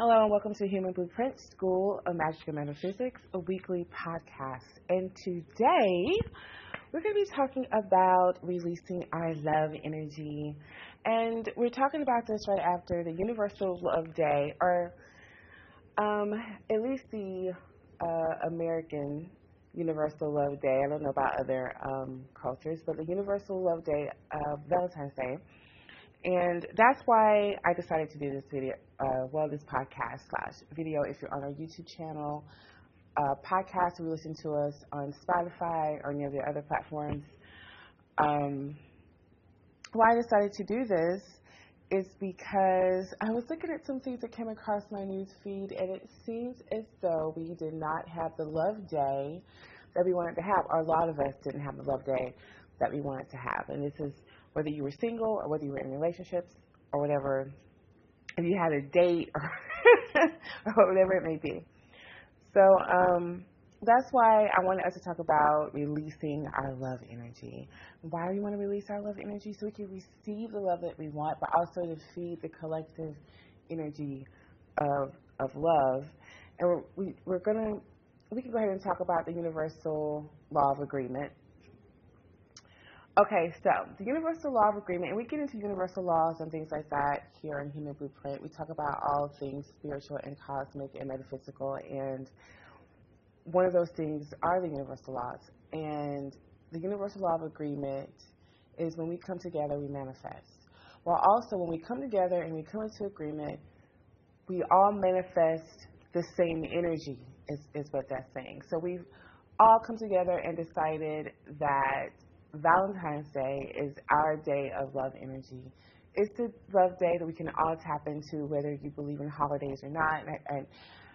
Hello and welcome to Human Blueprint School of Magic and Metaphysics, a weekly podcast. And today we're going to be talking about releasing our love energy. And we're talking about this right after the Universal Love Day, or at least the American Universal Love Day. I don't know about other cultures, but the Universal Love Day of Valentine's Day. And that's why I decided to do this video, this podcast / video. If you're on our YouTube channel, podcast, or you listen to us on Spotify or any of the other platforms. Why I decided to do this is because I was looking at some things that came across my news feed, and it seems as though we did not have the love day that we wanted to have, or a lot of us didn't have the love day that we wanted to have. And this is whether you were single or whether you were in relationships or whatever, if you had a date or, or whatever it may be. So that's why I wanted us to talk about releasing our love energy. Why do we want to release our love energy? So we can receive the love that we want, but also to feed the collective energy of love. And we can go ahead and talk about the Universal Law of Agreement. Okay, so the Universal Law of Agreement, and we get into universal laws and things like that here in Human Blueprint. We talk about all things spiritual and cosmic and metaphysical, and one of those things are the universal laws. And the Universal Law of Agreement is when we come together, we manifest. While also when we come together and we come into agreement, we all manifest the same energy, is what that's saying. So we've all come together and decided that Valentine's Day is our day of love energy. It's the love day that we can all tap into, whether you believe in holidays or not. And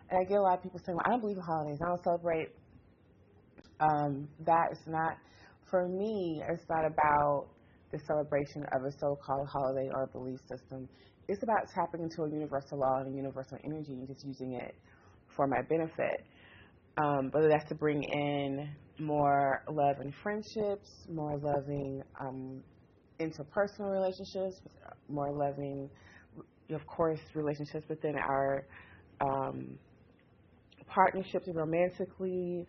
I get a lot of people saying, well, I don't believe in holidays, I don't celebrate. That is not, for me, it's not about the celebration of a so-called holiday or belief system. It's about tapping into a universal law and a universal energy and just using it for my benefit. Whether that's to bring in more love in friendships, more loving interpersonal relationships, more loving, of course, relationships within our partnerships romantically,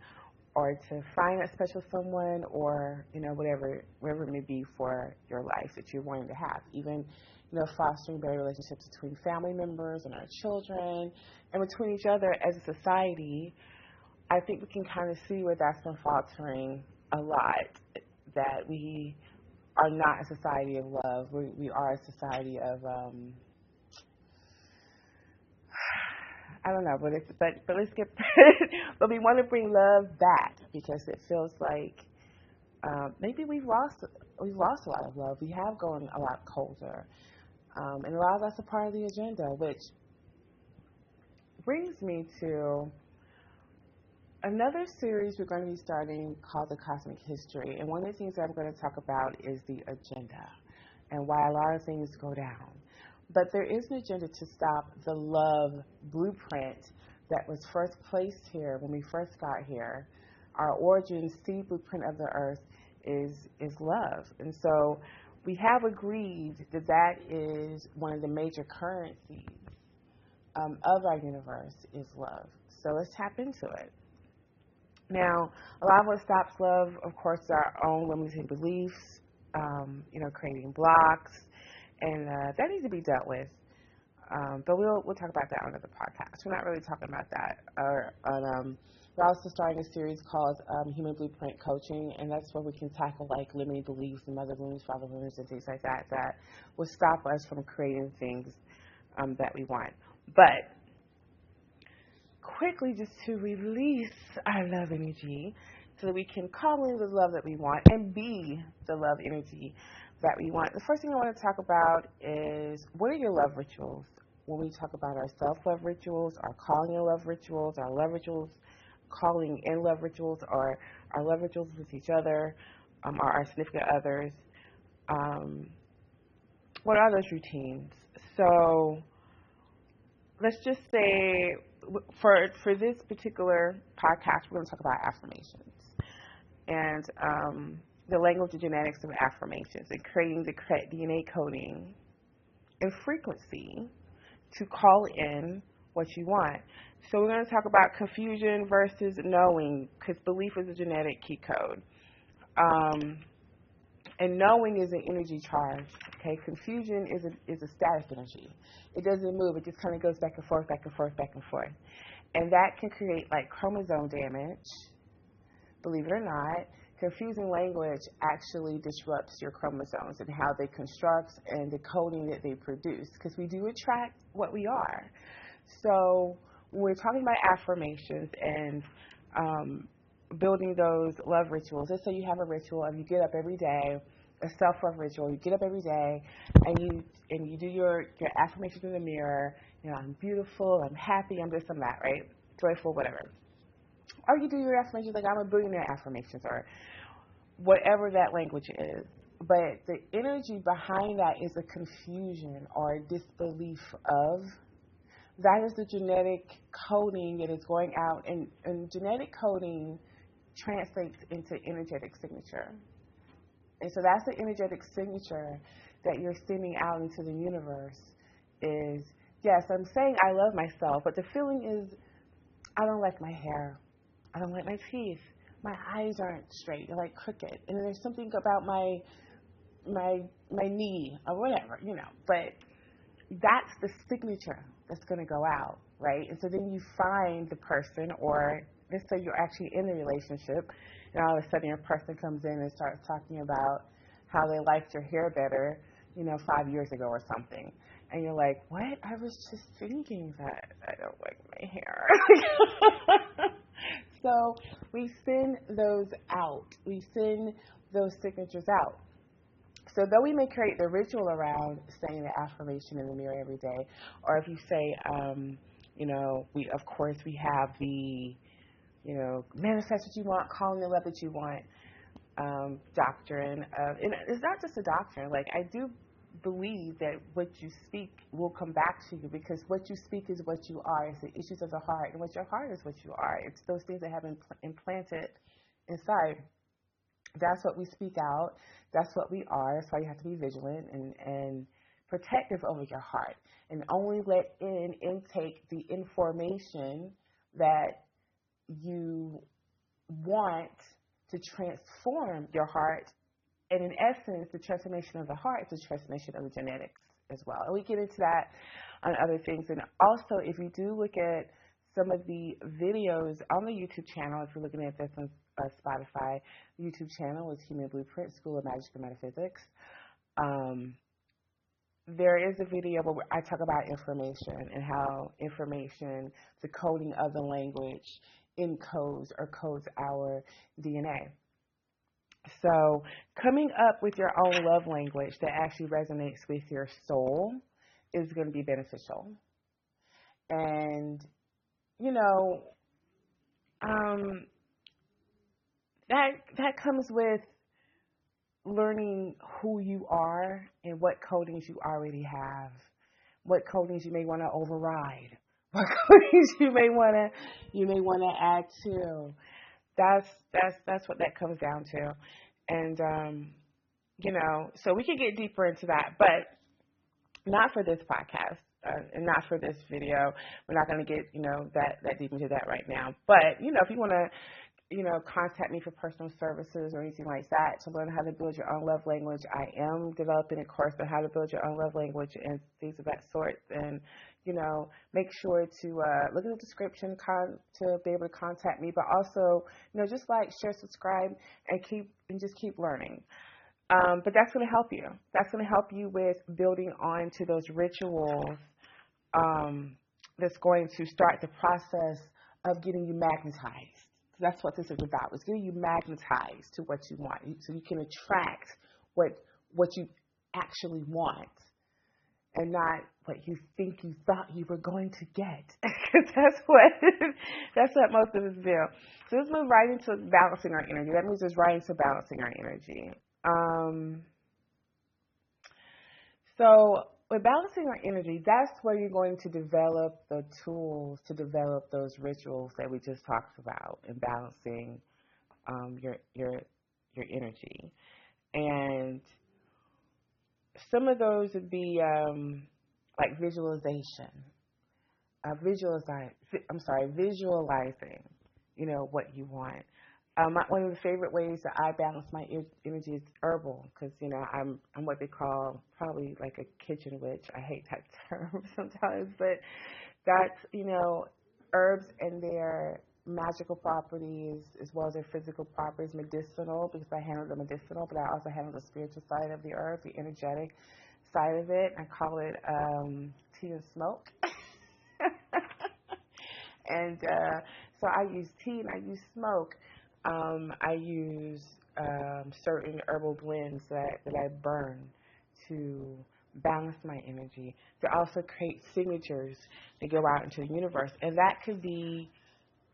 or to find a special someone, or whatever it may be for your life that you're wanting to have. Even fostering better relationships between family members and our children, and between each other as a society. I think we can kind of see where that's been faltering a lot, that we are not a society of love. We are a society of, I don't know, but let's get, but we want to bring love back, because it feels like maybe we've lost a lot of love. We have gone a lot colder, and a lot of that's a part of the agenda, which brings me to another series we're going to be starting called The Cosmic History. And one of the things that I'm going to talk about is the agenda and why a lot of things go down. But there is an agenda to stop the love blueprint that was first placed here when we first got here. Our origin seed blueprint of the earth is love. And so we have agreed that that is one of the major currencies of our universe is love. So let's tap into it. Now, a lot of what stops love, of course, is our own limiting beliefs, creating blocks, and that needs to be dealt with. But we'll talk about that on another podcast. We're not really talking about that. We're also starting a series called Human Blueprint Coaching, and that's where we can tackle like limiting beliefs and mother wounds, father wounds, and things like that will stop us from creating things that we want. But quickly, just to release our love energy so that we can call in the love that we want and be the love energy that we want. The first thing I want to talk about is, what are your love rituals? When we talk about our self-love rituals, our calling in love rituals, our love rituals, calling in love rituals, or our love rituals with each other, or our significant others, what are those routines? So let's just say, for this particular podcast, we're going to talk about affirmations and the language and genetics of affirmations, and creating the correct DNA coding and frequency to call in what you want. So we're going to talk about confusion versus knowing, because belief is a genetic key code. And knowing is an energy charge. Okay, confusion is a static energy. It doesn't move. It just kind of goes back and forth, back and forth, back and forth. And that can create like chromosome damage. Believe it or not, confusing language actually disrupts your chromosomes and how they construct and the coding that they produce, because we do attract what we are. So when we're talking about affirmations and building those love rituals, let's say you have a ritual and you get up every day, a self-love ritual, you get up every day and you do your affirmations in the mirror, you know, I'm beautiful, I'm happy, I'm this, I'm that, right? Joyful, whatever. Or you do your affirmations like I'm a billionaire affirmations or whatever that language is. But the energy behind that is a confusion or a disbelief of. That is the genetic coding that is going out. And genetic coding translates into energetic signature. And so that's the energetic signature that you're sending out into the universe is, yes, I'm saying I love myself, but the feeling is I don't like my hair. I don't like my teeth. My eyes aren't straight. They're like crooked. And there's something about my knee or whatever, you know. But that's the signature that's going to go out, right? And so then you find the person, or let's say you're actually in the relationship, and all of a sudden your person comes in and starts talking about how they liked your hair better, you know, 5 years ago or something. And you're like, what? I was just thinking that I don't like my hair. So we send those out. We send those signatures out. So though we may create the ritual around saying the affirmation in the mirror every day, or if you say, you know, we have the, you know, manifest what you want, call in the love that you want doctrine. And it's not just a doctrine. Like, I do believe that what you speak will come back to you, because what you speak is what you are. It's the issues of the heart, and what your heart is what you are. It's those things that have been implanted inside. That's what we speak out. That's what we are. That's why you have to be vigilant and protective over your heart, and only let intake the information that you want to transform your heart. And in essence, the transformation of the heart is the transformation of the genetics as well. And we get into that on other things. And also, if you do look at some of the videos on the YouTube channel, if you're looking at this on Spotify, YouTube channel is Human Blueprint, School of Magic and Metaphysics. There is a video where I talk about information and how information, the coding of the language, encodes or codes our DNA. So coming up with your own love language that actually resonates with your soul is going to be beneficial. And, you know, that comes with learning who you are and what codings you already have, what codings you may want to override, what codings you may want to add to. That's what that comes down to. And you know, so we can get deeper into that, but not for this podcast and not for this video. We're not going to get, you know, that deep into that right now. But, you know, if you want to, you know, contact me for personal services or anything like that to learn how to build your own love language, I am developing a course on how to build your own love language and things of that sort. And, you know, make sure to look in the description to be able to contact me. But also, you know, just like, share, subscribe, and just keep learning. But that's going to help you. That's going to help you with building on to those rituals that's going to start the process of getting you magnetized. That's what this is about. It's getting you magnetized to what you want, so you can attract what you actually want, and not what you think you thought you were going to get. that's what most of us do. So let's move right into balancing our energy. That means it's right into balancing our energy. So with balancing our energy, that's where you're going to develop the tools to develop those rituals that we just talked about in balancing your energy. And some of those would be like visualization, visualizing, what you want. One of the favorite ways that I balance my energy is herbal, because I'm what they call probably like a kitchen witch. I hate that term sometimes, but that's herbs and their magical properties as well as their physical properties, medicinal, because I handle the medicinal, but I also handle the spiritual side of the herb, the energetic side of it. I call it tea and smoke. And so I use tea and I use smoke. I use certain herbal blends that I burn to balance my energy, to also create signatures that go out into the universe. And that could be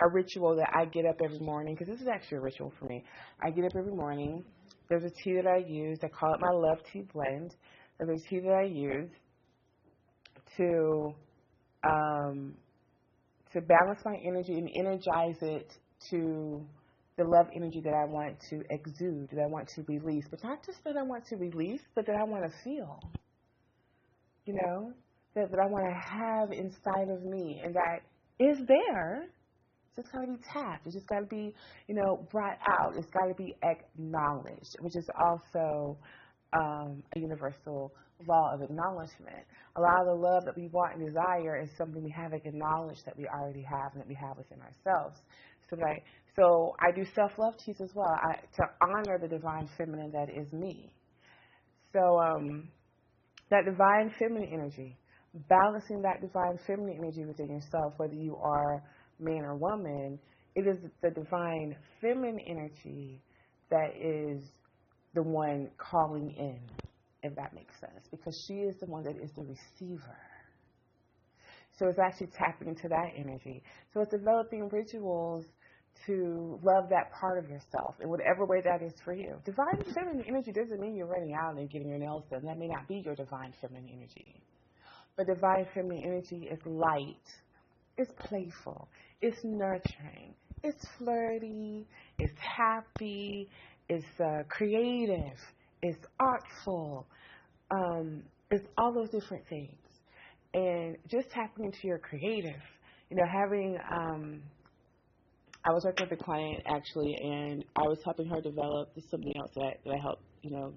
a ritual that I get up every morning, because this is actually a ritual for me. I get up every morning. There's a tea that I use. I call it my love tea blend. There's a tea that I use to balance my energy and energize it to the love energy that I want to exude, that I want to release. But not just that I want to release, but that I want to feel, that I want to have inside of me, and that is there. It's just got to be tapped. It's just got to be, brought out. It's got to be acknowledged, which is also a universal law of acknowledgement. A lot of the love that we want and desire is something we have acknowledged that we already have and that we have within ourselves. So I do self-love teas as well, to honor the divine feminine that is me. So that divine feminine energy, balancing that divine feminine energy within yourself, whether you are man or woman, it is the divine feminine energy that is the one calling in, if that makes sense, because she is the one that is the receiver. So it's actually tapping into that energy. So it's developing rituals to love that part of yourself in whatever way that is for you. Divine feminine energy doesn't mean you're running out and getting your nails done. That may not be your divine feminine energy. But divine feminine energy is light, it's playful, it's nurturing, it's flirty, it's happy, it's creative, it's artful, it's all those different things. And just tapping into your creative, having, I was working with a client actually, and I was helping her develop, this is something else that I help, you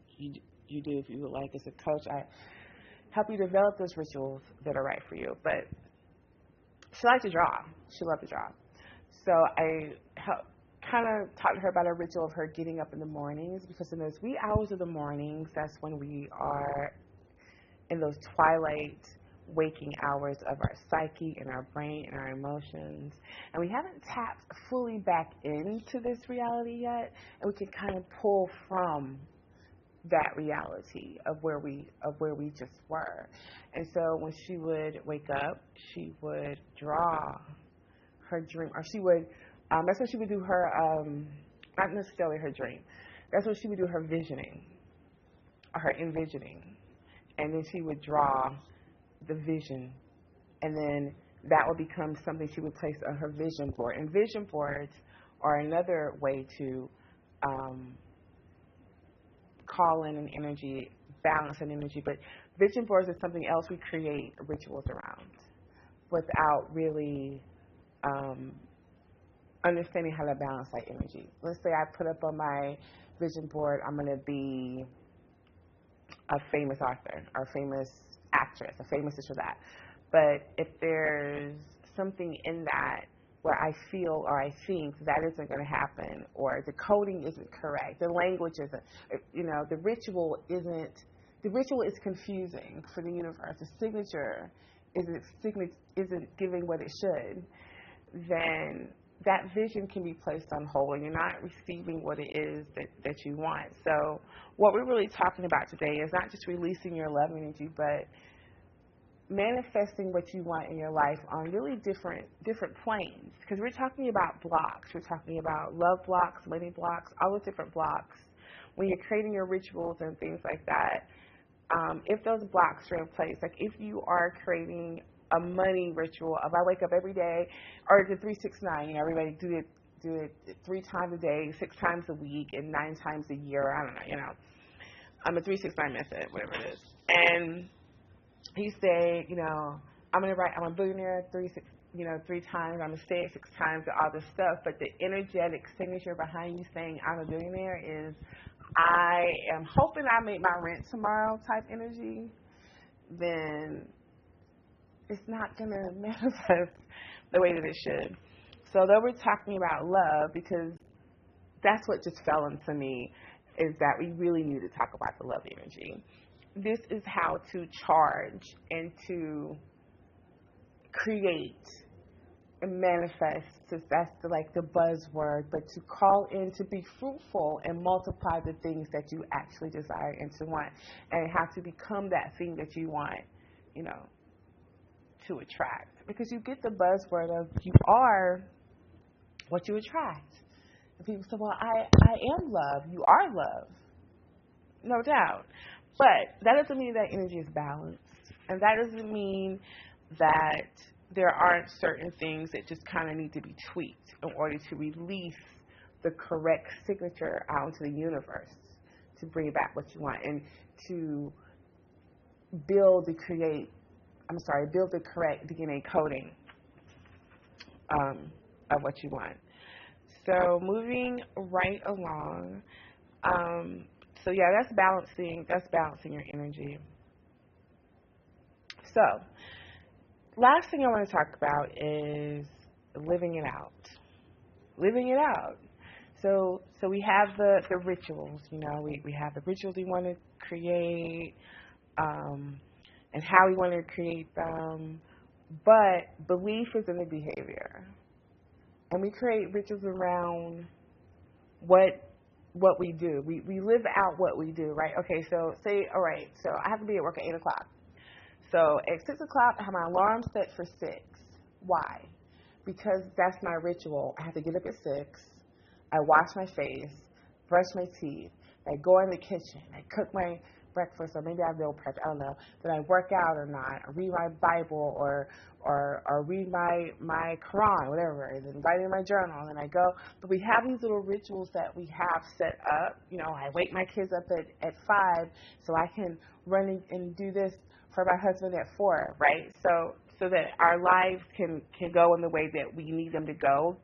do if you would like as a coach. I help you develop those rituals that are right for you. But she liked to draw. She loved to draw. So I kind of taught her about a ritual of her getting up in the mornings, because in those wee hours of the mornings, that's when we are in those twilight waking hours of our psyche and our brain and our emotions, and we haven't tapped fully back into this reality yet, and we can kind of pull from that reality of where we just were. And so when she would wake up, she would draw her dream, or she would that's when she would do her not necessarily her dream, that's when she would do her visioning or her envisioning, and then she would draw the vision, and then that would become something she would place on her vision board. And vision boards are another way to call in an energy, balance an energy. But vision boards is something else we create rituals around without really understanding how to balance that energy. Let's say I put up on my vision board, I'm going to be a famous author or a famous actress, a famous this or that. But if there's something in that where I feel or I think that isn't going to happen, or the coding isn't correct, the language isn't, the ritual is confusing for the universe, the signature isn't giving what it should, then that vision can be placed on hold and you're not receiving what it is that you want. So what we're really talking about today is not just releasing your love energy, but manifesting what you want in your life on really different planes. Because we're talking about blocks. We're talking about love blocks, money blocks, all those different blocks. When you're creating your rituals and things like that, if those blocks are in place, like if you are creating a money ritual, if I wake up every day, or the 369, everybody do it 3 times a day, 6 times a week, and 9 times a year, I don't know, I'm a 369 method, whatever it is. And you say, I'm going to write, I'm a billionaire three times. I'm going to say it 6 times, all this stuff. But the energetic signature behind you saying I'm a billionaire is I am hoping I make my rent tomorrow type energy. Then it's not going to manifest the way that it should. So though we're talking about love, because that's what just fell into me, is that we really need to talk about the love energy. This is how to charge and to create and manifest. So that's the buzzword, but to call in to be fruitful and multiply the things that you actually desire and to want, and how to become that thing that you want, to attract. Because you get the buzzword of you are what you attract. And people say, well, I am love. You are love. No doubt. But that doesn't mean that energy is balanced. And that doesn't mean that there aren't certain things that just kind of need to be tweaked in order to release the correct signature out into the universe to bring back what you want and to build the correct DNA coding of what you want. So moving right along. So yeah, that's balancing your energy. So last thing I want to talk about is living it out. Living it out. So we have the rituals, we have the rituals we want to create, and how we want to create them, but belief is in the behavior. And we create rituals around what we do. We live out what we do, right? Okay, so I have to be at work at 8 o'clock. So at 6 o'clock, I have my alarm set for 6. Why? Because that's my ritual. I have to get up at 6. I wash my face, brush my teeth. I go in the kitchen. I cook my breakfast, or maybe I meal prep. I don't know. Then I work out or not. I read my Bible or read my Quran, whatever. And then write in my journal. And I go. But we have these little rituals that we have set up. I wake my kids up at 5 so I can run and do this for my husband at 4, right? So that our lives can go in the way that we need them to go,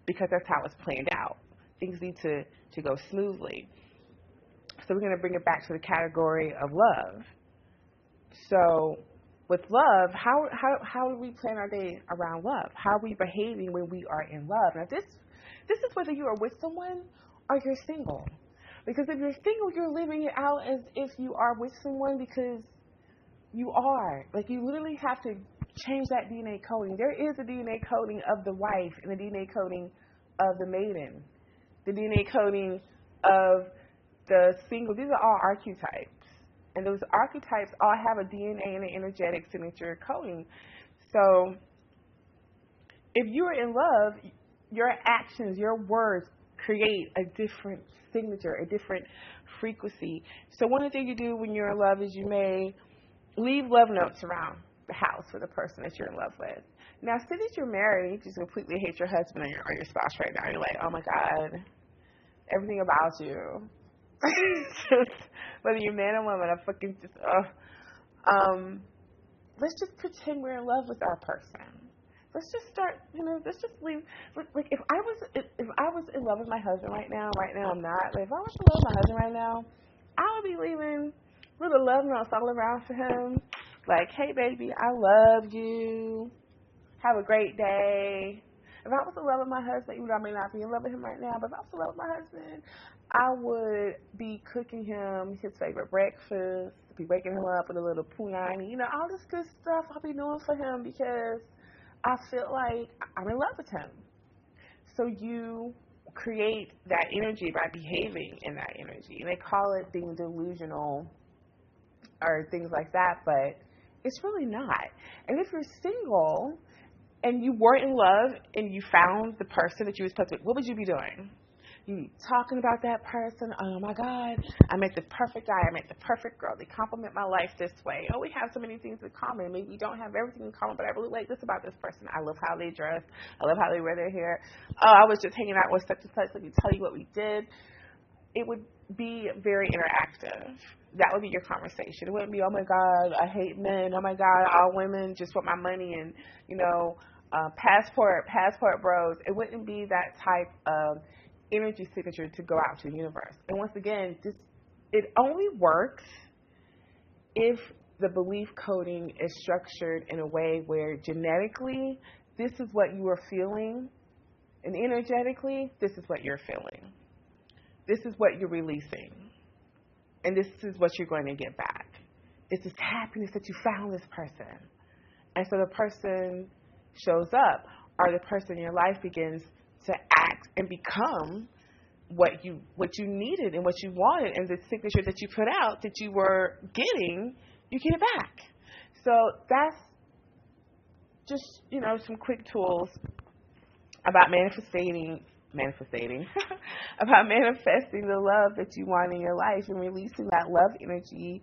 because that's how it's planned out. Things need to go smoothly. So we're going to bring it back to the category of love. So with love, how do we plan our day around love? How are we behaving when we are in love? Now this is whether you are with someone or you're single. Because if you're single, you're living it out as if you are with someone, because you are. You literally have to change that DNA coding. There is a DNA coding of the wife and the DNA coding of the maiden. The DNA coding of the single. These are all archetypes. And those archetypes all have a DNA and an energetic signature coding. So if you're in love, your actions, your words create a different signature, a different frequency. So one of the things you do when you're in love is you may leave love notes around the house for the person that you're in love with. Now, say that you're married and you just completely hate your husband or your spouse right now. You're like, oh my God, everything about you. Whether you're man or woman, let's just pretend we're in love with our person. Let's just start, let's just leave. If I was in love with my husband right now I'm not, but if I was in love with my husband right now, I would be leaving little love notes all around for him. Like, hey baby, I love you. Have a great day. If I was in love with my husband, even though I may not be in love with him right now, but if I was in love with my husband, I would be cooking him his favorite breakfast, be waking him up with a little punani, all this good stuff I'll be doing for him, because I feel like I'm in love with him. So you create that energy by behaving in that energy. And they call it being delusional or things like that, but it's really not. And if you're single and you weren't in love and you found the person that you were supposed to, what would you be doing? You talking about that person. Oh my God, I met the perfect guy. I met the perfect girl. They complement my life this way. Oh, we have so many things in common. Maybe we don't have everything in common, but I really like this about this person. I love how they dress. I love how they wear their hair. Oh, I was just hanging out with such and such. Let me tell you what we did. It would be very interactive. that would be your conversation. It wouldn't be, oh my God, I hate men. Oh my God, all women just want my money and, passport bros. It wouldn't be that type of energy signature to go out to the universe. And once again, it only works if the belief coding is structured in a way where genetically this is what you are feeling, and energetically this is what you're feeling. This is what you're releasing. And this is what you're going to get back. It's this happiness that you found this person. And so the person shows up, or the person in your life begins to act and become what you needed and what you wanted, and the signature that you put out that you were getting, you get it back. So that's just, some quick tools about manifesting about manifesting the love that you want in your life and releasing that love energy,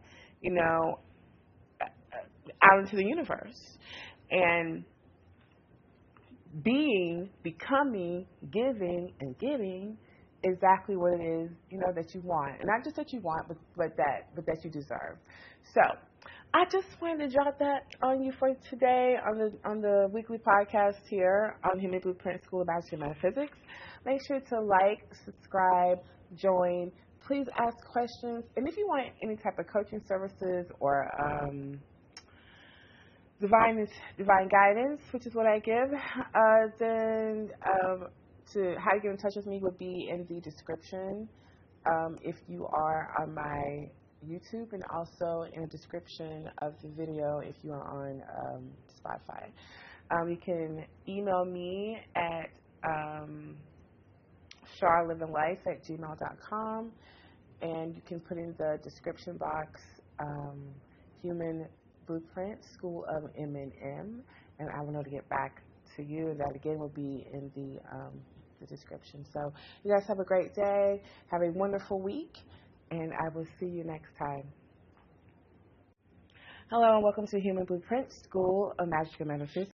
out into the universe. And becoming, giving, and getting exactly what it is, that you want. And not just that you want, but that you deserve. So I just wanted to drop that on you for today on the weekly podcast here on Human Blueprint School of Magic and Metaphysics. Make sure to like, subscribe, join. Please ask questions. And if you want any type of coaching services or divine guidance, which is what I give, then to how to get in touch with me would be in the description if you are on my YouTube, and also in the description of the video if you are on Spotify. You can email me at charlivinlife@gmail.com, and you can put in the description box Human Blueprint School of M&M, and I will know to get back to you. That again will be in the description. So you guys have a great day. Have a wonderful week, and I will see you next time. Hello, and welcome to Human Blueprint School of Magic and Metaphysics.